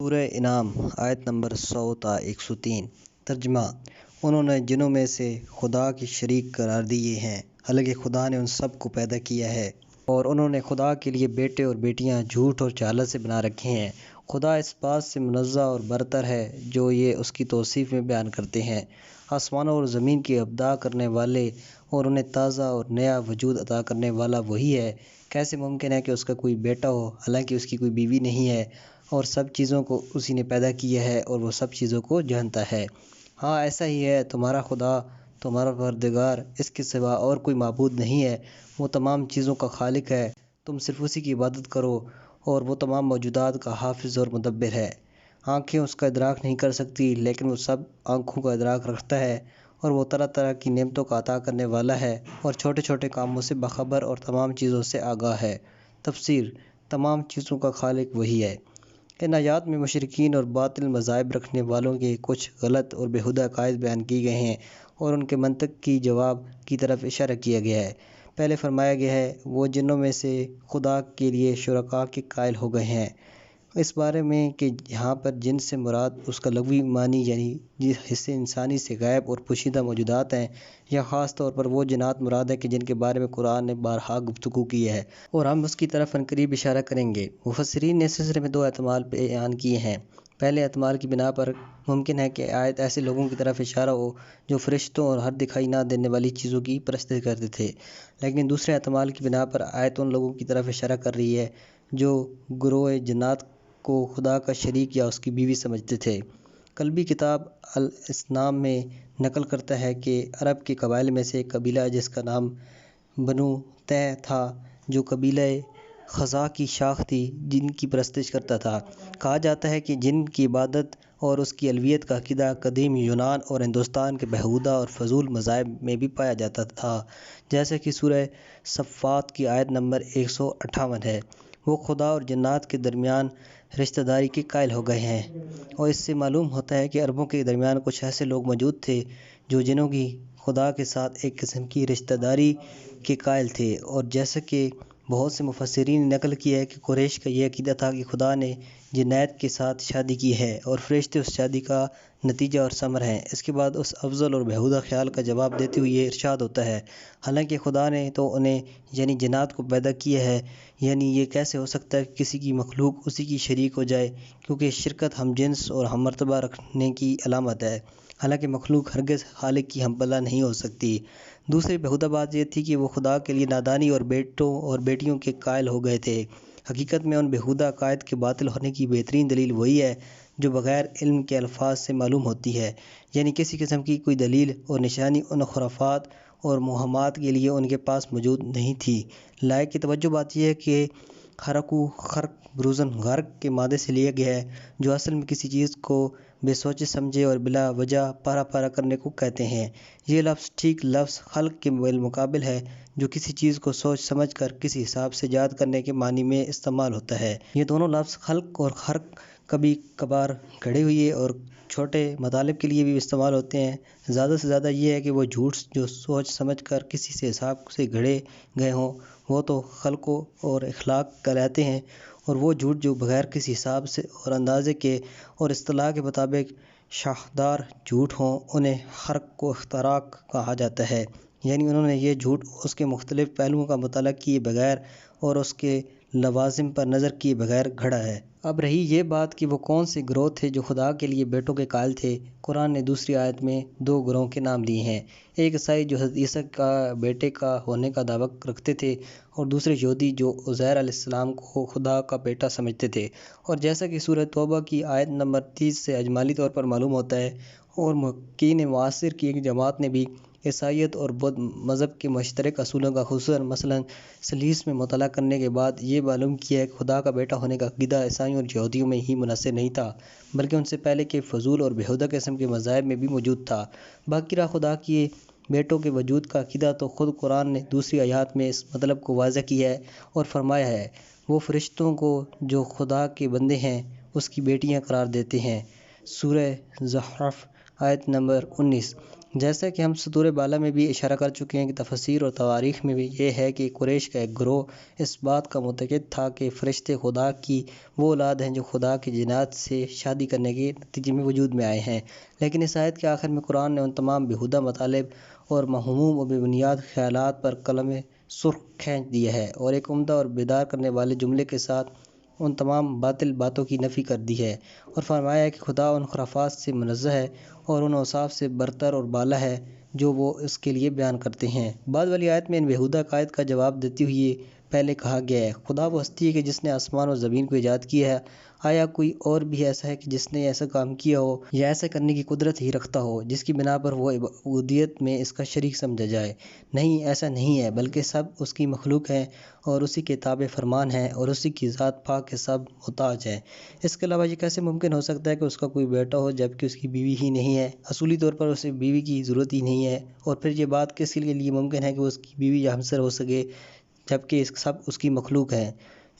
سورہ انعام آیت نمبر 100 تا 103۔ ترجمہ: انہوں نے جنوں میں سے خدا کے شریک قرار دیے ہیں، حالانکہ خدا نے ان سب کو پیدا کیا ہے، اور انہوں نے خدا کے لیے بیٹے اور بیٹیاں جھوٹ اور جہالت سے بنا رکھے ہیں۔ خدا اس بات سے منزہ اور برتر ہے جو یہ اس کی توصیف میں بیان کرتے ہیں۔ آسمانوں اور زمین کی ابداع کرنے والے اور انہیں تازہ اور نیا وجود عطا کرنے والا وہی ہے۔ کیسے ممکن ہے کہ اس کا کوئی بیٹا ہو حالانکہ اس کی کوئی بیوی نہیں ہے، اور سب چیزوں کو اسی نے پیدا کیا ہے اور وہ سب چیزوں کو جانتا ہے۔ ہاں، ایسا ہی ہے، تمہارا خدا، تمہارا پروردگار، اس کے سوا اور کوئی معبود نہیں ہے۔ وہ تمام چیزوں کا خالق ہے، تم صرف اسی کی عبادت کرو، اور وہ تمام موجودات کا حافظ اور مدبر ہے۔ آنکھیں اس کا ادراک نہیں کر سکتی، لیکن وہ سب آنکھوں کا ادراک رکھتا ہے، اور وہ طرح طرح کی نعمتوں کا عطا کرنے والا ہے، اور چھوٹے چھوٹے کاموں سے باخبر اور تمام چیزوں سے آگاہ ہے۔ تفسیر: تمام چیزوں کا خالق وہی ہے۔ ان آیات میں مشرکین اور باطل مذاہب رکھنے والوں کے کچھ غلط اور بیہودہ عقائد بیان کیے گئے ہیں اور ان کے منطق کی جواب کی طرف اشارہ کیا گیا ہے۔ پہلے فرمایا گیا ہے، وہ جنوں میں سے خدا کے لیے شرکاء کے قائل ہو گئے ہیں۔ اس بارے میں کہ یہاں پر جن سے مراد اس کا لغوی معنی یعنی جس حصے انسانی سے غائب اور پوشیدہ موجودات ہیں، یا خاص طور پر وہ جنات مراد ہیں کہ جن کے بارے میں قرآن نے بارہا گفتگو کی ہے، اور ہم اس کی طرف عنقریب اشارہ کریں گے۔ مفسرین نے اس سلسلے میں 2 احتمال بیان کیے ہیں۔ پہلے احتمال کی بنا پر ممکن ہے کہ آیت ایسے لوگوں کی طرف اشارہ ہو جو فرشتوں اور ہر دکھائی نہ دینے والی چیزوں کی پرستش کرتے تھے، لیکن دوسرے احتمال کی بنا پر آیت ان لوگوں کی طرف اشارہ کر رہی ہے جو گروہ جنات کو خدا کا شریک یا اس کی بیوی سمجھتے تھے۔ قلبی کتاب الاثنام میں نقل کرتا ہے کہ عرب کے قبائل میں سے ایک قبیلہ جس کا نام بنو تیع تھا، جو قبیلہ خزاع کی شاخ تھی، جن کی پرستش کرتا تھا۔ کہا جاتا ہے کہ جن کی عبادت اور اس کی الوہیت کا عقیدہ قدیم یونان اور ہندوستان کے بیہودہ اور فضول مذاہب میں بھی پایا جاتا تھا، جیسا کہ سورہ صفات کی آیت نمبر 158 ہے۔ وہ خدا اور جنات کے درمیان رشتہ داری کے قائل ہو گئے ہیں، اور اس سے معلوم ہوتا ہے کہ عربوں کے درمیان کچھ ایسے لوگ موجود تھے جو جنوں کی خدا کے ساتھ ایک قسم کی رشتہ داری کے قائل تھے، اور جیسا کہ بہت سے مفسرین نے نقل کیا ہے کہ قریش کا یہ عقیدہ تھا کہ خدا نے جنات کے ساتھ شادی کی ہے اور فرشتے اس شادی کا نتیجہ اور ثمر ہیں۔ اس کے بعد اس افضل اور بیہودہ خیال کا جواب دیتے ہوئے یہ ارشاد ہوتا ہے، حالانکہ خدا نے تو انہیں یعنی جنات کو پیدا کیا ہے، یعنی یہ کیسے ہو سکتا ہے کہ کسی کی مخلوق اسی کی شریک ہو جائے، کیونکہ شرکت ہم جنس اور ہم مرتبہ رکھنے کی علامت ہے، حالانکہ مخلوق ہرگز خالق کی ہم پلہ نہیں ہو سکتی۔ دوسری بیہودہ بات یہ تھی کہ وہ خدا کے لیے نادانی اور بیٹوں اور بیٹیوں کے قائل ہو گئے تھے۔ حقیقت میں ان بیہودہ عقائد کے باطل ہونے کی بہترین دلیل وہی ہے جو بغیر علم کے الفاظ سے معلوم ہوتی ہے، یعنی کسی قسم کی کوئی دلیل اور نشانی ان خرافات اور موہمات کے لیے ان کے پاس موجود نہیں تھی۔ لائق توجہ بات یہ ہے کہ خرقو خرق بروزن غرق کے مادے سے لیا گیا ہے، جو اصل میں کسی چیز کو بے سوچے سمجھے اور بلا وجہ پارا پارا کرنے کو کہتے ہیں۔ یہ لفظ ٹھیک لفظ خلق کے بالمقابل ہے، جو کسی چیز کو سوچ سمجھ کر کسی حساب سے ایجاد کرنے کے معنی میں استعمال ہوتا ہے۔ یہ دونوں لفظ خلق اور خرق کبھی کبھار گھڑے ہوئے اور چھوٹے مطالب کے لیے بھی استعمال ہوتے ہیں۔ زیادہ سے زیادہ یہ ہے کہ وہ جھوٹ جو سوچ سمجھ کر کسی سے حساب سے گھڑے گئے ہوں، وہ تو خلق اور اخلاق کہلاتے ہیں، اور وہ جھوٹ جو بغیر کسی حساب سے اور اندازے کے اور اصطلاح کے مطابق شاہدار جھوٹ ہوں، انہیں خرق و اختراق کہا جاتا ہے، یعنی انہوں نے یہ جھوٹ اس کے مختلف پہلوؤں کا مطالعہ کیے بغیر اور اس کے لوازم پر نظر کیے بغیر گھڑا ہے۔ اب رہی یہ بات کہ وہ کون سے گروہ تھے جو خدا کے لیے بیٹوں کے قائل تھے، قرآن نے دوسری آیت میں 2 گروہوں کے نام لیے ہیں۔ ایک عیسائی جو حضرت عیسیٰ کا بیٹے کا ہونے کا دعویٰ رکھتے تھے، اور دوسرے یہودی جو عزیر علیہ السلام کو خدا کا بیٹا سمجھتے تھے، اور جیسا کہ سورہ توبہ کی آیت نمبر 30 سے اجمالی طور پر معلوم ہوتا ہے، اور محققین معاصر کی ایک جماعت نے بھی عیسائیت اور بدھ مذہب کے مشترک اصولوں کا خصوصاً مثلاً ثلیث میں مطالعہ کرنے کے بعد یہ معلوم کیا ہے کہ خدا کا بیٹا ہونے کا عقیدہ عیسائیوں اور یہودیوں میں ہی منحصر نہیں تھا، بلکہ ان سے پہلے کے فضول اور بیہودہ قسم کے مذاہب میں بھی موجود تھا۔ باقی رہا خدا کے بیٹوں کے وجود کا عقیدہ، تو خود قرآن نے دوسری آیات میں اس مطلب کو واضح کیا ہے اور فرمایا ہے، وہ فرشتوں کو جو خدا کے بندے ہیں اس کی بیٹیاں قرار دیتے ہیں۔ سورہ زخرف آیت نمبر 19۔ جیسا کہ ہم سطور بالا میں بھی اشارہ کر چکے ہیں کہ تفاسیر اور تواریخ میں بھی یہ ہے کہ قریش کا ایک گروہ اس بات کا معتقد تھا کہ فرشتے خدا کی وہ اولاد ہیں جو خدا کی جنات سے شادی کرنے کے نتیجے میں وجود میں آئے ہیں، لیکن اس آیت کے آخر میں قرآن نے ان تمام بیہودہ مطالب اور موہوم و بے بنیاد خیالات پر قلم سرخ کھینچ دیا ہے اور ایک عمدہ اور بیدار کرنے والے جملے کے ساتھ ان تمام باطل باتوں کی نفی کر دی ہے اور فرمایا ہے کہ خدا ان خرافات سے منزہ ہے اور ان اوصاف سے برتر اور بالا ہے جو وہ اس کے لیے بیان کرتے ہیں۔ بعد والی آیت میں ان بیہودہ عقائد کا جواب دیتے ہوئے پہلے کہا گیا ہے، خدا وہ ہستی ہے کہ جس نے آسمان و زمین کو ایجاد کیا ہے، آیا کوئی اور بھی ایسا ہے کہ جس نے ایسا کام کیا ہو یا ایسا کرنے کی قدرت ہی رکھتا ہو جس کی بنا پر وہ عبودیت میں اس کا شریک سمجھا جائے؟ نہیں، ایسا نہیں ہے، بلکہ سب اس کی مخلوق ہیں اور اسی کے تابع فرمان ہیں اور اسی کی ذات پاک کے سب محتاج ہیں۔ اس کے علاوہ یہ کیسے ممکن ہو سکتا ہے کہ اس کا کوئی بیٹا ہو جبکہ اس کی بیوی ہی نہیں ہے؟ اصولی طور پر اسے بیوی کی ضرورت ہی نہیں ہے، اور پھر یہ بات کس کے لیے ممکن ہے کہ اس کی بیوی یا ہمسر ہو سکے جبکہ سب اس کی مخلوق ہیں؟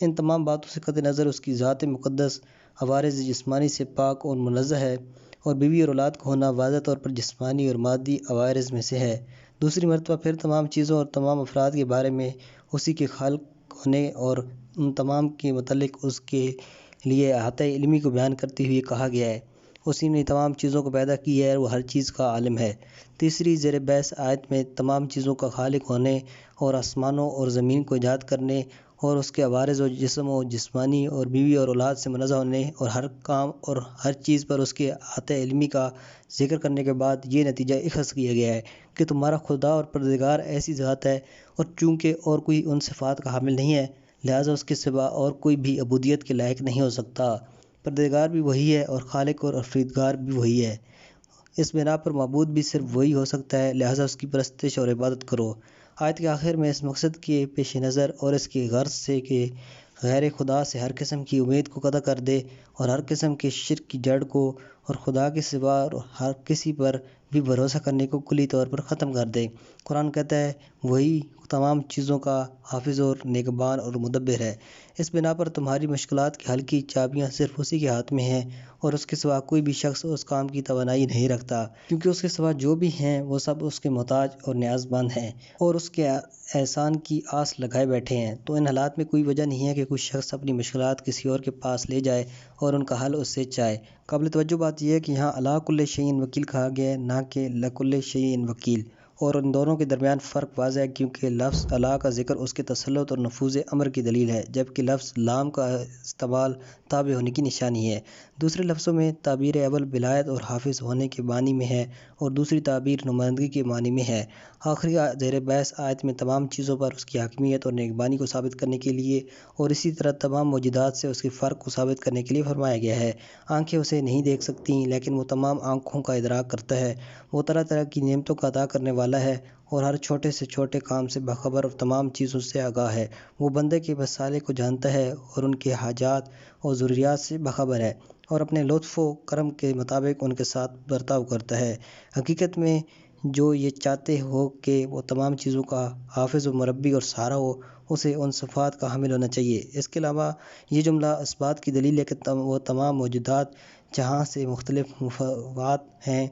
ان تمام باتوں سے قطع نظر اس کی ذات مقدس عوارض جسمانی سے پاک اور منزہ ہے، اور بیوی اور اولاد کا ہونا واضح طور پر جسمانی اور مادی عوارض میں سے ہے۔ دوسری مرتبہ پھر تمام چیزوں اور تمام افراد کے بارے میں اسی کے خالق ہونے اور ان تمام کے متعلق اس کے لیے احاطہ علمی کو بیان کرتے ہوئے کہا گیا ہے، اسی نے تمام چیزوں کو پیدا کیا ہے اور وہ ہر چیز کا عالم ہے۔ تیسری زیر بحث آیت میں تمام چیزوں کا خالق ہونے اور آسمانوں اور زمین کو ایجاد کرنے اور اس کے عوارض و جسم و جسمانی اور بیوی اور اولاد سے منزہ ہونے اور ہر کام اور ہر چیز پر اس کے احاطہ علمی کا ذکر کرنے کے بعد یہ نتیجہ اخذ کیا گیا ہے کہ تمہارا خدا اور پروردگار ایسی ذات ہے، اور چونکہ اور کوئی ان صفات کا حامل نہیں ہے لہٰذا اس کے سوا اور کوئی بھی عبودیت کے لائق نہیں ہو سکتا۔ پروردگار بھی وہی ہے اور خالق اور افریدگار بھی وہی ہے، اس بنا پر معبود بھی صرف وہی ہو سکتا ہے، لہٰذا اس کی پرستش اور عبادت کرو۔ آیت کے آخر میں اس مقصد کے پیش نظر اور اس کی غرض سے کہ غیر خدا سے ہر قسم کی امید کو قطع کر دے اور ہر قسم کے شرک کی جڑ کو اور خدا کے سوا اور ہر کسی پر بھی بھروسہ کرنے کو کلی طور پر ختم کر دے، قرآن کہتا ہے وہی تمام چیزوں کا حافظ اور نگہبان اور مدبر ہے۔ اس بنا پر تمہاری مشکلات کے حل کی چابیاں صرف اسی کے ہاتھ میں ہیں اور اس کے سوا کوئی بھی شخص اس کام کی توانائی نہیں رکھتا، کیونکہ اس کے سوا جو بھی ہیں وہ سب اس کے محتاج اور نیاز مند ہیں اور اس کے احسان کی آس لگائے بیٹھے ہیں۔ تو ان حالات میں کوئی وجہ نہیں ہے کہ کوئی شخص اپنی مشکلات کسی اور کے پاس لے جائے اور ان کا حل اس سے چاہے۔ قابل توجہ بات یہ ہے کہ یہاں علی کل شیء وکیل کہا گیا ہے، نہ کہ لکل شیء وکیل، اور ان دونوں کے درمیان فرق واضح ہے کیونکہ لفظ علی کا ذکر اس کے تسلط اور نفوذ امر کی دلیل ہے جبکہ لفظ لام کا استعمال تابع ہونے کی نشانی ہے۔ دوسرے لفظوں میں تعبیر اول ولایت اور حافظ ہونے کے معنی میں ہے اور دوسری تعبیر نمائندگی کے معنی میں ہے۔ آخری زیر بحث آیت میں تمام چیزوں پر اس کی حاکمیت اور نگہبانی کو ثابت کرنے کے لیے اور اسی طرح تمام موجودات سے اس کے فرق کو ثابت کرنے کے لیے فرمایا گیا ہے۔ آنکھیں اسے نہیں دیکھ سکتی لیکن وہ تمام آنکھوں کا ادراک کرتا ہے، وہ طرح طرح کی نعمتوں کا عطا کرنے والا ہے اور ہر چھوٹے سے چھوٹے کام سے باخبر اور تمام چیزوں سے آگاہ ہے، وہ بندے کے مسالے کو جانتا ہے اور ان کے حاجات اور ضروریات سے باخبر ہے اور اپنے لطف و کرم کے مطابق ان کے ساتھ برتاؤ کرتا ہے۔ حقیقت میں جو یہ چاہتے ہو کہ وہ تمام چیزوں کا حافظ و مربی اور سہارا ہو، اسے ان صفات کا حامل ہونا چاہیے۔ اس کے علاوہ یہ جملہ اس بات کی دلیل ہے کہ وہ تمام موجودات جہاں سے مختلف مفہومات ہیں،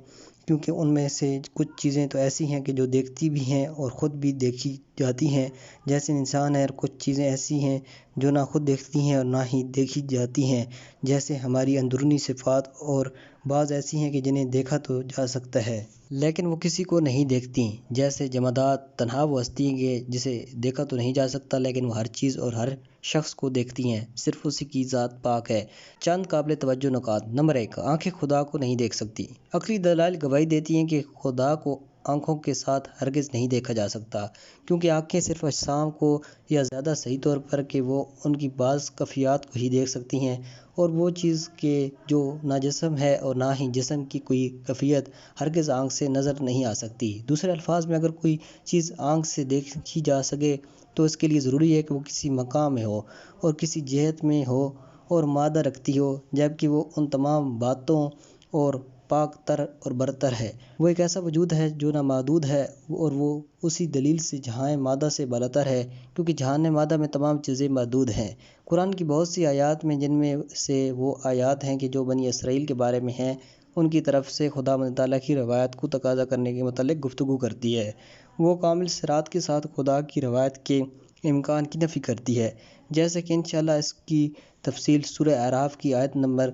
کیونکہ ان میں سے کچھ چیزیں تو ایسی ہیں کہ جو دیکھتی بھی ہیں اور خود بھی دیکھی جاتی ہیں جیسے انسان ہے، اور کچھ چیزیں ایسی ہیں جو نہ خود دیکھتی ہیں اور نہ ہی دیکھی جاتی ہیں جیسے ہماری اندرونی صفات، اور بعض ایسی ہیں کہ جنہیں دیکھا تو جا سکتا ہے لیکن وہ کسی کو نہیں دیکھتی جیسے جمادات۔ تنہا وہ ہستی ہے جسے دیکھا تو نہیں جا سکتا لیکن وہ ہر چیز اور ہر شخص کو دیکھتی ہیں، صرف اسی کی ذات پاک ہے۔ چند قابل توجہ نکات۔ نمبر 1، آنکھیں خدا کو نہیں دیکھ سکتی۔ عقلی دلائل گواہی دیتی ہیں کہ خدا کو آنکھوں کے ساتھ ہرگز نہیں دیکھا جا سکتا، کیونکہ آنکھیں صرف اجسام کو، یا زیادہ صحیح طور پر کہ وہ ان کی بعض کیفیات کو ہی دیکھ سکتی ہیں، اور وہ چیز کہ جو نہ جسم ہے اور نہ ہی جسم کی کوئی کیفیت ہرگز آنکھ سے نظر نہیں آ سکتی۔ دوسرے الفاظ میں اگر کوئی چیز آنکھ سے دیکھی جا سکے تو اس کے لیے ضروری ہے کہ وہ کسی مقام میں ہو اور کسی جہت میں ہو اور مادہ رکھتی ہو، جبکہ وہ ان تمام باتوں اور پاک تر اور برتر ہے۔ وہ ایک ایسا وجود ہے جو نامحدود ہے اور وہ اسی دلیل سے جہان مادہ سے بالاتر ہے، کیونکہ جہان مادہ میں تمام چیزیں محدود ہیں۔ قرآن کی بہت سی آیات میں، جن میں سے وہ آیات ہیں کہ جو بنی اسرائیل کے بارے میں ہیں، ان کی طرف سے خدا تعالیٰ کی روایت کو تقاضا کرنے کے متعلق گفتگو کرتی ہے۔ وہ کامل صراط کے ساتھ خدا کی روایت کے امکان کی نفی کرتی ہے، جیسے کہ انشاءاللہ اس کی تفصیل سورہ اعراف کی آیت نمبر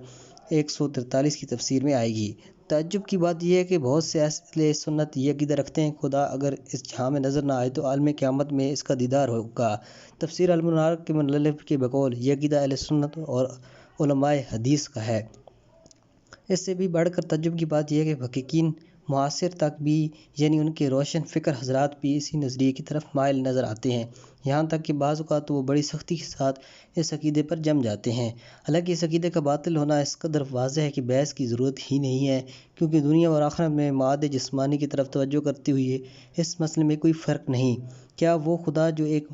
143 کی تفسیر میں آئے گی۔ تعجب کی بات یہ ہے کہ بہت سے اہل سنت یہ عقیدہ رکھتے ہیں خدا اگر اس جہاں میں نظر نہ آئے تو عالم قیامت میں اس کا دیدار ہوگا۔ تفسیر المنار کے مؤلف کے بقول یہ عقیدہ اہل سنت اور علماء حدیث کا ہے۔ اس سے بھی بڑھ کر تعجب کی بات یہ ہے کہ محققین معاصر تک بھی یعنی ان کے روشن فکر حضرات بھی اسی نظریے کی طرف مائل نظر آتے ہیں، یہاں تک کہ بعض اوقات وہ بڑی سختی کے ساتھ اس عقیدے پر جم جاتے ہیں۔ حالانکہ اس عقیدے کا باطل ہونا اس قدر واضح ہے کہ بحث کی ضرورت ہی نہیں ہے، کیونکہ دنیا اور آخرت میں معاد جسمانی کی طرف توجہ کرتے ہوئے اس مسئلے میں کوئی فرق نہیں۔ کیا وہ خدا جو ایک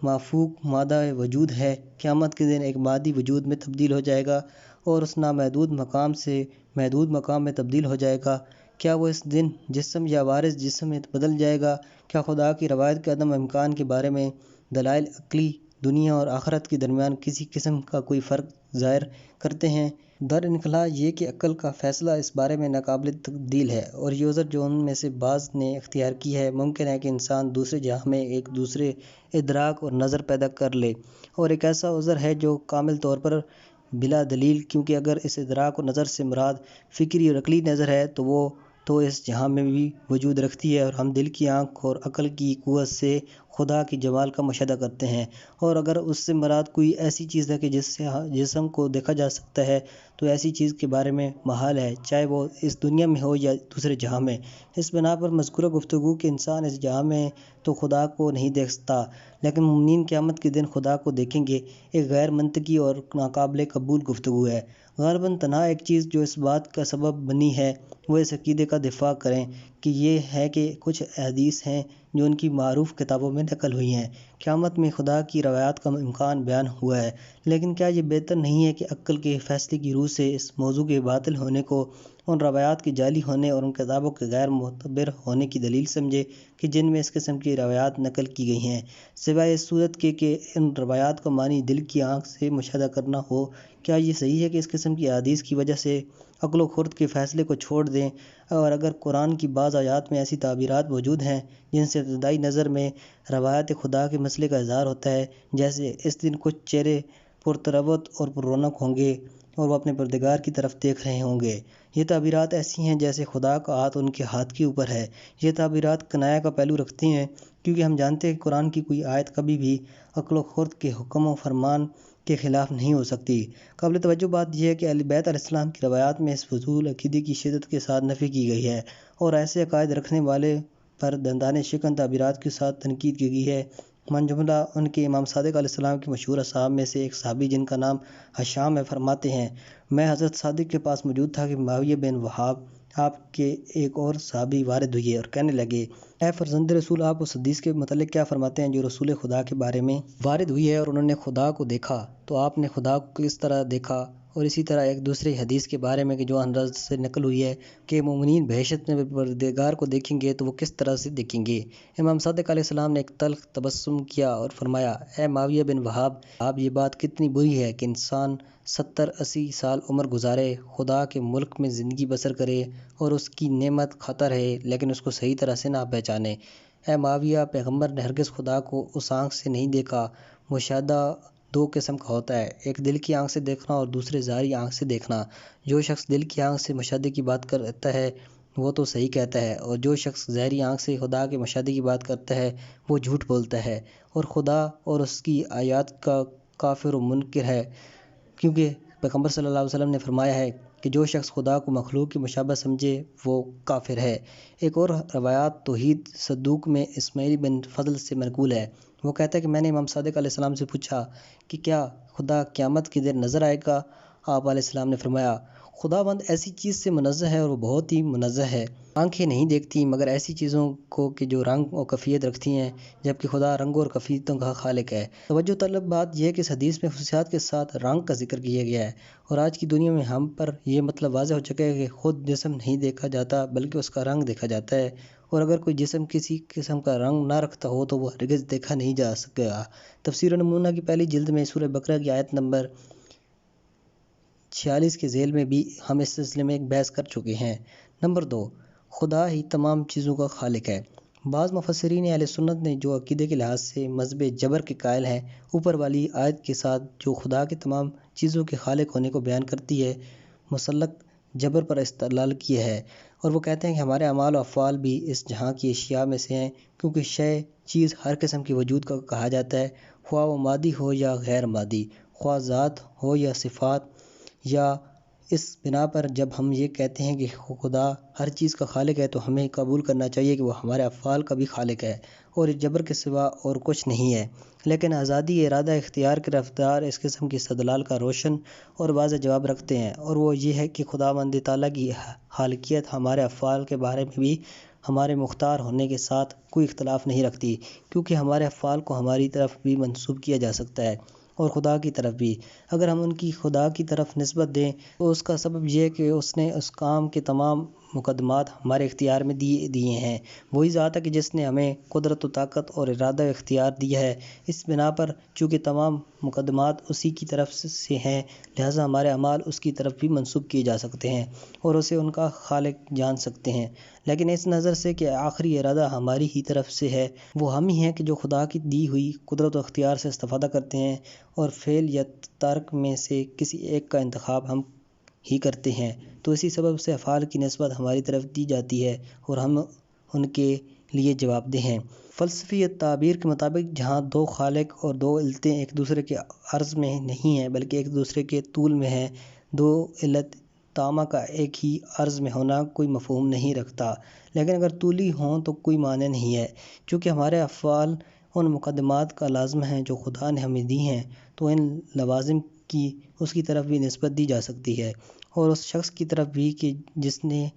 مافوق مادہ وجود ہے قیامت کے دن ایک مادی وجود میں تبدیل ہو جائے گا اور اس نامحدود مقام سے محدود مقام میں تبدیل ہو جائے گا؟ کیا وہ اس دن جسم یا وارث جسم میں بدل جائے گا؟ کیا خدا کی روایت کے عدم امکان کے بارے میں دلائل عقلی دنیا اور آخرت کے درمیان کسی قسم کا کوئی فرق ظاہر کرتے ہیں؟ در انخلاء یہ کہ عقل کا فیصلہ اس بارے میں ناقابل تبدیل ہے، اور یہ عذر جو ان میں سے بعض نے اختیار کی ہے، ممکن ہے کہ انسان دوسرے جہاں میں ایک دوسرے ادراک اور نظر پیدا کر لے، اور ایک ایسا عذر ہے جو کامل طور پر بلا دلیل، کیونکہ اگر اس ادراک اور نظر سے مراد فکری اور عقلی نظر ہے تو وہ تو اس جہاں میں بھی وجود رکھتی ہے، اور ہم دل کی آنکھ اور عقل کی قوت سے خدا کی جمال کا مشاہدہ کرتے ہیں، اور اگر اس سے مراد کوئی ایسی چیز ہے کہ جس سے جسم کو دیکھا جا سکتا ہے تو ایسی چیز کے بارے میں محال ہے، چاہے وہ اس دنیا میں ہو یا دوسرے جہاں میں۔ اس بنا پر مذکورہ گفتگو کہ انسان اس جہاں میں تو خدا کو نہیں دیکھ سکتا لیکن مومنین قیامت کے دن خدا کو دیکھیں گے، ایک غیر منطقی اور ناقابل قبول گفتگو ہے۔ غالباً تنہا ایک چیز جو اس بات کا سبب بنی ہے وہ اس عقیدے کا دفاع کریں کہ یہ ہے کہ کچھ احادیث ہیں جو ان کی معروف کتابوں میں نقل ہوئی ہیں، قیامت میں خدا کی روایات کا امکان بیان ہوا ہے، لیکن کیا یہ بہتر نہیں ہے کہ عقل کے فیصلے کی روح سے اس موضوع کے باطل ہونے کو ان روایات کے جعلی ہونے اور ان کتابوں کے غیر معتبر ہونے کی دلیل سمجھے کہ جن میں اس قسم کی روایات نقل کی گئی ہیں، سوائے اس صورت کے کہ ان روایات کا معنی دل کی آنکھ سے مشاہدہ کرنا ہو؟ کیا یہ صحیح ہے کہ اس قسم کی احادیث کی وجہ سے عقل و خرد کے فیصلے کو چھوڑ دیں؟ اور اگر قرآن کی بعض آیات میں ایسی تعبیرات موجود ہیں جن سے ابتدائی نظر میں روایت خدا کے مسئلے کا اظہار ہوتا ہے، جیسے اس دن کچھ چہرے پرتروت اور پر رونق ہوں گے اور وہ اپنے پروردگار کی طرف دیکھ رہے ہوں گے، یہ تعبیرات ایسی ہیں جیسے خدا کا ہاتھ ان کے ہاتھ کے اوپر ہے، یہ تعبیرات کنایہ کا پہلو رکھتی ہیں، کیونکہ ہم جانتے ہیں کہ قرآن کی کوئی آیت کبھی بھی عقل و خرد کے حکم و فرمان کے خلاف نہیں ہو سکتی۔ قابل توجہ بات یہ ہے کہ اہل بیت علیہ السلام کی روایات میں اس فضول عقیدے کی شدت کے ساتھ نفی کی گئی ہے، اور ایسے عقائد رکھنے والے پر دندان شکن تعبیرات کے ساتھ تنقید کی گئی ہے۔ من جملہ ان کے امام صادق علیہ السلام کے مشہور اصحاب میں سے ایک صحابی جن کا نام حشام ہے فرماتے ہیں، میں حضرت صادق کے پاس موجود تھا کہ معاویہ بن وہاب آپ کے ایک اور صحابی وارد ہوئے اور کہنے لگے، اے فرزند رسول، آپ اس حدیث کے متعلق کیا فرماتے ہیں جو رسول خدا کے بارے میں وارد ہوئی ہے اور انہوں نے خدا کو دیکھا، تو آپ نے خدا کو کس طرح دیکھا؟ اور اسی طرح ایک دوسری حدیث کے بارے میں کہ جو حضرت سے نقل ہوئی ہے کہ مومنین بہشت میں پروردگار کو دیکھیں گے تو وہ کس طرح سے دیکھیں گے؟ امام صادق علیہ السلام نے ایک تلخ تبسم کیا اور فرمایا، اے معاویہ بن وہاب، آپ یہ بات کتنی بری ہے کہ انسان 70-80 سال عمر گزارے، خدا کے ملک میں زندگی بسر کرے اور اس کی نعمت کھاتا رہے لیکن اس کو صحیح طرح سے نہ پہچانے۔ اے معاویہ، پیغمبر نے ہرگز خدا کو اس آنکھ سے نہیں دیکھا۔ مشاہدہ دو قسم کا ہوتا ہے، ایک دل کی آنکھ سے دیکھنا اور دوسرے ظاہری آنکھ سے دیکھنا۔ جو شخص دل کی آنکھ سے مشاہدے کی بات کرتا ہے وہ تو صحیح کہتا ہے، اور جو شخص ظاہری آنکھ سے خدا کے مشاہدے کی بات کرتا ہے وہ جھوٹ بولتا ہے اور خدا اور اس کی آیات کا کافر و منکر ہے، کیونکہ پیغمبر صلی اللہ علیہ وسلم نے فرمایا ہے کہ جو شخص خدا کو مخلوق کی مشابہ سمجھے وہ کافر ہے۔ ایک اور روایات توحید صدوق میں اسماعیل بن فضل سے منقول ہے، وہ کہتا ہے کہ میں نے امام صادق علیہ السلام سے پوچھا کہ کیا خدا قیامت کے دن نظر آئے گا؟ آپ علیہ السلام نے فرمایا، خداوند ایسی چیز سے منزہ ہے اور وہ بہت ہی منزہ ہے، آنکھیں نہیں دیکھتی مگر ایسی چیزوں کو کہ جو رنگ اور کیفیت رکھتی ہیں، جبکہ خدا رنگوں اور کیفیتوں کا خالق ہے۔ توجہ طلب بات یہ ہے کہ اس حدیث میں خصوصیات کے ساتھ رنگ کا ذکر کیا گیا ہے، اور آج کی دنیا میں ہم پر یہ مطلب واضح ہو چکا ہے کہ خود جسم نہیں دیکھا جاتا بلکہ اس کا رنگ دیکھا جاتا ہے، اور اگر کوئی جسم کسی قسم کا رنگ نہ رکھتا ہو تو وہ ہرگز دیکھا نہیں جا سکے گا۔ تفسیر نمونہ کی پہلی جلد میں سورہ بقرہ کی آیت نمبر 46 کے ذیل میں بھی ہم اس سلسلے میں ایک بحث کر چکے ہیں۔ نمبر 2، خدا ہی تمام چیزوں کا خالق ہے۔ بعض مفسرین اہل سنت نے جو عقیدے کے لحاظ سے مذہب جبر کے قائل ہیں، اوپر والی آیت کے ساتھ جو خدا کے تمام چیزوں کے خالق ہونے کو بیان کرتی ہے، مسلک جبر پر استدلال کیا ہے، اور وہ کہتے ہیں کہ ہمارے اعمال و افعال بھی اس جہاں کی اشیاء میں سے ہیں، کیونکہ چیز ہر قسم کی وجود کا کہا جاتا ہے، خواہ وہ مادی ہو یا غیر مادی، خواہ ذات ہو یا صفات۔ یا اس بنا پر جب ہم یہ کہتے ہیں کہ خدا ہر چیز کا خالق ہے، تو ہمیں قبول کرنا چاہیے کہ وہ ہمارے افعال کا بھی خالق ہے اور اس جبر کے سوا اور کچھ نہیں ہے۔ لیکن آزادی ارادہ اختیار کے رفتار اس قسم کی استدلال کا روشن اور واضح جواب رکھتے ہیں، اور وہ یہ ہے کہ خداوند تعالیٰ کی خالقیت ہمارے افعال کے بارے میں بھی ہمارے مختار ہونے کے ساتھ کوئی اختلاف نہیں رکھتی، کیونکہ ہمارے افعال کو ہماری طرف بھی منسوب کیا جا سکتا ہے اور خدا کی طرف بھی۔ اگر ہم ان کی خدا کی طرف نسبت دیں تو اس کا سبب یہ ہے کہ اس نے اس کام کے تمام مقدمات ہمارے اختیار میں دیے ہیں۔ وہی ذات ہے کہ جس نے ہمیں قدرت و طاقت اور ارادہ و اختیار دیا ہے۔ اس بنا پر چونکہ تمام مقدمات اسی کی طرف سے ہیں، لہٰذا ہمارے اعمال اس کی طرف بھی منسوب کیے جا سکتے ہیں اور اسے ان کا خالق جان سکتے ہیں۔ لیکن اس نظر سے کہ آخری ارادہ ہماری ہی طرف سے ہے، وہ ہم ہی ہیں کہ جو خدا کی دی ہوئی قدرت و اختیار سے استفادہ کرتے ہیں، اور فعل یا ترک میں سے کسی ایک کا انتخاب ہم ہی کرتے ہیں، تو اسی سبب سے افعال کی نسبت ہماری طرف دی جاتی ہے اور ہم ان کے لیے جواب دہ ہیں۔ فلسفی تعبیر کے مطابق جہاں دو خالق اور دو علتیں ایک دوسرے کے عرض میں نہیں ہیں بلکہ ایک دوسرے کے طول میں ہیں، دو علت تامہ کا ایک ہی عرض میں ہونا کوئی مفہوم نہیں رکھتا، لیکن اگر طولی ہوں تو کوئی معنی نہیں ہے۔ چونکہ ہمارے افعال ان مقدمات کا لازم ہیں جو خدا نے ہمیں دی ہیں، تو ان لوازم کی اس کی طرف بھی نسبت دی جا سکتی ہے اور اس شخص کی طرف بھی کہ جس نے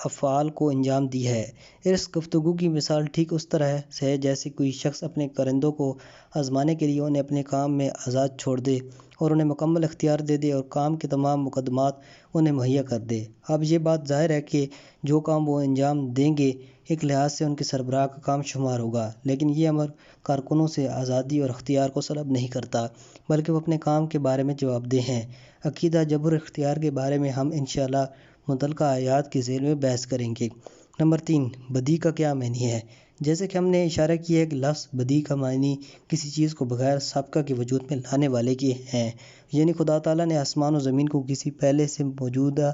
افعال کو انجام دیا ہے۔ اس گفتگو کی مثال ٹھیک اس طرح سے ہے جیسے کوئی شخص اپنے پرندوں کو آزمانے کے لیے انہیں اپنے کام میں آزاد چھوڑ دے اور انہیں مکمل اختیار دے دے اور کام کے تمام مقدمات انہیں مہیا کر دے۔ اب یہ بات ظاہر ہے کہ جو کام وہ انجام دیں گے ایک لحاظ سے ان کے سربراہ کا کام شمار ہوگا، لیکن یہ امر کارکنوں سے آزادی اور اختیار کو سلب نہیں کرتا، بلکہ وہ اپنے کام کے بارے میں جواب دہ ہیں۔ عقیدہ جبر اختیار کے بارے میں ہم انشاءاللہ متعلقہ آیات کے ذیل میں بحث کریں گے۔ نمبر 3، بدی کا کیا معنی ہے؟ جیسے کہ ہم نے اشارہ کیا ہے کہ لفظ بدی کا معنی کسی چیز کو بغیر سابقہ کے وجود میں لانے والے کے ہیں، یعنی خدا تعالیٰ نے آسمان و زمین کو کسی پہلے سے موجودہ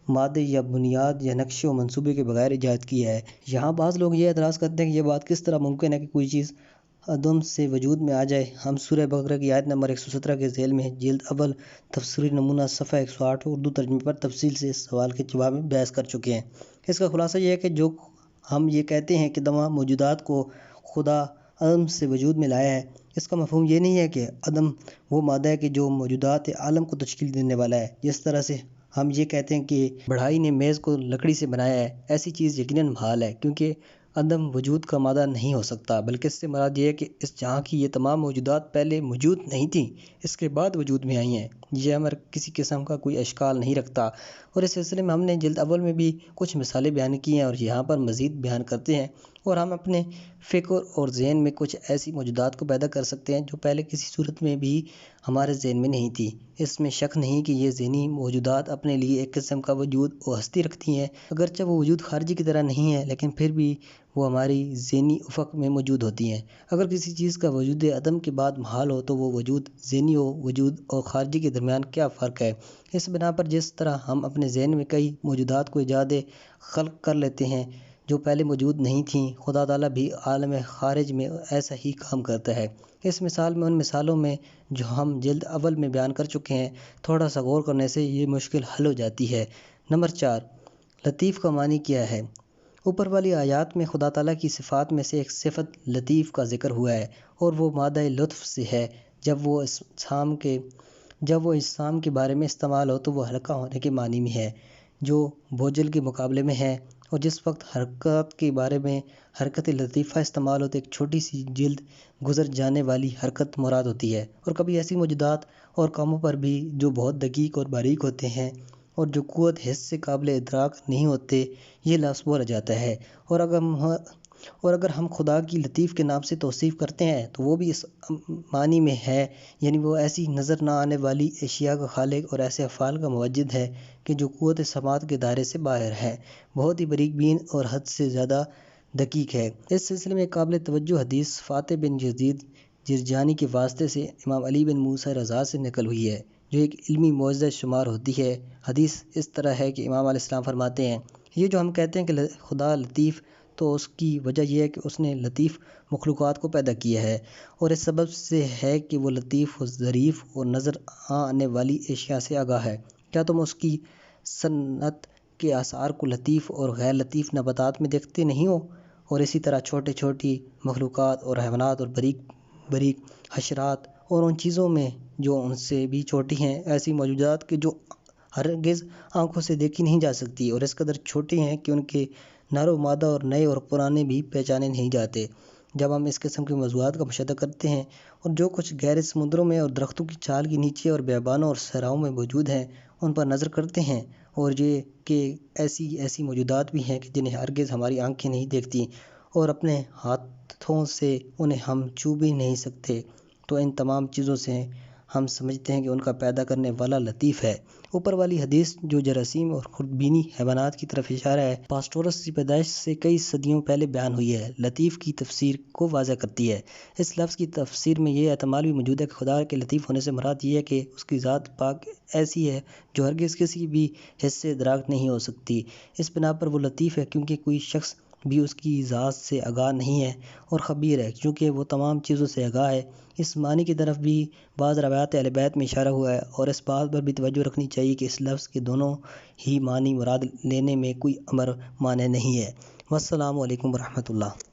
مادے یا بنیاد یا نقشے و منصوبے کے بغیر ایجاد کیا ہے۔ یہاں بعض لوگ یہ اعتراض کرتے ہیں کہ یہ بات کس طرح ممکن ہے کہ کوئی چیز عدم سے وجود میں آ جائے۔ ہم سورہ بقرہ کی آیت نمبر 117 کے ذیل میں جلد اول تفسیری نمونہ صفحہ 108 اردو ترجمے پر تفصیل سے اس سوال کے جواب میں بحث کر چکے ہیں۔ اس کا خلاصہ یہ ہے کہ جو ہم یہ کہتے ہیں کہ تمام موجودات کو خدا عدم سے وجود میں لایا ہے، اس کا مفہوم یہ نہیں ہے کہ عدم وہ مادہ ہے کہ جو موجودات عالم کو تشکیل دینے والا ہے۔ جس طرح سے ہم یہ کہتے ہیں کہ بڑھائی نے میز کو لکڑی سے بنایا ہے، ایسی چیز یقیناً محال ہے، کیونکہ عدم وجود کا مادہ نہیں ہو سکتا، بلکہ اس سے مراد یہ ہے کہ اس جہاں کی یہ تمام موجودات پہلے موجود نہیں تھیں، اس کے بعد وجود میں آئی ہیں۔ یہ امر کسی قسم کا کوئی اشکال نہیں رکھتا، اور اس سلسلے میں ہم نے جلد اول میں بھی کچھ مثالیں بیان کی ہیں اور یہاں پر مزید بیان کرتے ہیں، اور ہم اپنے فکر اور ذہن میں کچھ ایسی موجودات کو پیدا کر سکتے ہیں جو پہلے کسی صورت میں بھی ہمارے ذہن میں نہیں تھی۔ اس میں شک نہیں کہ یہ ذہنی موجودات اپنے لیے ایک قسم کا وجود و ہستی رکھتی ہیں، اگرچہ وہ وجود خارجی کی طرح نہیں ہے، لیکن پھر بھی وہ ہماری ذہنی افق میں موجود ہوتی ہیں۔ اگر کسی چیز کا وجود عدم کے بعد محال ہو تو وہ وجود ذہنی وجود اور خارجی کے درمیان کیا فرق ہے؟ اس بنا پر جس طرح ہم اپنے ذہن میں کئی موجودات کو ایجاد خلق کر لیتے ہیں جو پہلے موجود نہیں تھیں، خدا تعالیٰ بھی عالم خارج میں ایسا ہی کام کرتا ہے۔ اس مثال میں ان مثالوں میں جو ہم جلد اول میں بیان کر چکے ہیں تھوڑا سا غور کرنے سے یہ مشکل حل ہو جاتی ہے۔ نمبر 4، لطیف کا معنی کیا ہے؟ اوپر والی آیات میں خدا تعالیٰ کی صفات میں سے ایک صفت لطیف کا ذکر ہوا ہے، اور وہ مادہ لطف سے ہے۔ جب وہ اجسام کے بارے میں استعمال ہو تو وہ ہلکا ہونے کے معنی میں ہے، جو بوجھل کے مقابلے میں ہے، اور جس وقت حرکات کے بارے میں حرکت لطیفہ استعمال ہو تو ایک چھوٹی سی جلد گزر جانے والی حرکت مراد ہوتی ہے۔ اور کبھی ایسی موجودات اور کاموں پر بھی جو بہت دقیق اور باریک ہوتے ہیں اور جو قوت حس سے قابل ادراک نہیں ہوتے، یہ لفظ بولا جاتا ہے۔ اور اگر اور اگر ہم خدا کی لطیف کے نام سے توصیف کرتے ہیں تو وہ بھی اس معنی میں ہے، یعنی وہ ایسی نظر نہ آنے والی اشیاء کا خالق اور ایسے افعال کا موجد ہے کہ جو قوت سماعت کے دائرے سے باہر ہے، بہت ہی باریک بین اور حد سے زیادہ دقیق ہے۔ اس سلسلے میں قابل توجہ حدیث فاتح بن یزید جرجانی کے واسطے سے امام علی بن موسیٰ رضا سے نقل ہوئی ہے، جو ایک علمی معجزہ شمار ہوتی ہے۔ حدیث اس طرح ہے کہ امام علیہ السلام فرماتے ہیں، یہ جو ہم کہتے ہیں کہ خدا لطیف، تو اس کی وجہ یہ ہے کہ اس نے لطیف مخلوقات کو پیدا کیا ہے، اور اس سبب سے ہے کہ وہ لطیف و ظریف اور نظر آنے والی اشیاء سے آگاہ ہے۔ کیا تم اس کی صنعت کے آثار کو لطیف اور غیر لطیف نباتات میں دیکھتے نہیں ہو؟ اور اسی طرح چھوٹی چھوٹی مخلوقات اور حیوانات اور باریک باریک حشرات اور ان چیزوں میں جو ان سے بھی چھوٹی ہیں، ایسی موجودات کہ جو ہرگز آنکھوں سے دیکھی نہیں جا سکتی اور اس قدر چھوٹے ہیں کہ ان کے نر و مادہ اور نئے اور پرانے بھی پہچانے نہیں جاتے۔ جب ہم اس قسم کے موضوعات کا مشاہدہ کرتے ہیں اور جو کچھ گہرے سمندروں میں اور درختوں کی چھال کے نیچے اور بیابانوں اور صحراؤں میں موجود ہیں ان پر نظر کرتے ہیں، اور یہ کہ ایسی موجودات بھی ہیں کہ جنہیں ہرگز ہماری آنکھیں نہیں دیکھتی اور اپنے ہاتھوں سے انہیں ہم چھو بھی نہیں سکتے، تو ان تمام چیزوں سے ہم سمجھتے ہیں کہ ان کا پیدا کرنے والا لطیف ہے۔ اوپر والی حدیث جو جراثیم اور خردبینی حیوانات کی طرف اشارہ ہے، پاسٹورس کی پیدائش سے کئی صدیوں پہلے بیان ہوئی ہے، لطیف کی تفسیر کو واضح کرتی ہے۔ اس لفظ کی تفسیر میں یہ احتمال بھی موجود ہے کہ خدا کے لطیف ہونے سے مراد یہ ہے کہ اس کی ذات پاک ایسی ہے جو ہرگز کسی بھی حس سے ادراک نہیں ہو سکتی۔ اس بنا پر وہ لطیف ہے کیونکہ کوئی شخص بھی اس کی ذات سے آگاہ نہیں ہے، اور خبیر ہے کیونکہ وہ تمام چیزوں سے آگاہ ہے۔ اس معنی کی طرف بھی بعض روایات اہل بیت میں اشارہ ہوا ہے، اور اس بات پر بھی توجہ رکھنی چاہیے کہ اس لفظ کے دونوں ہی معنی مراد لینے میں کوئی امر مانع نہیں ہے۔ والسلام علیکم ورحمۃ اللہ۔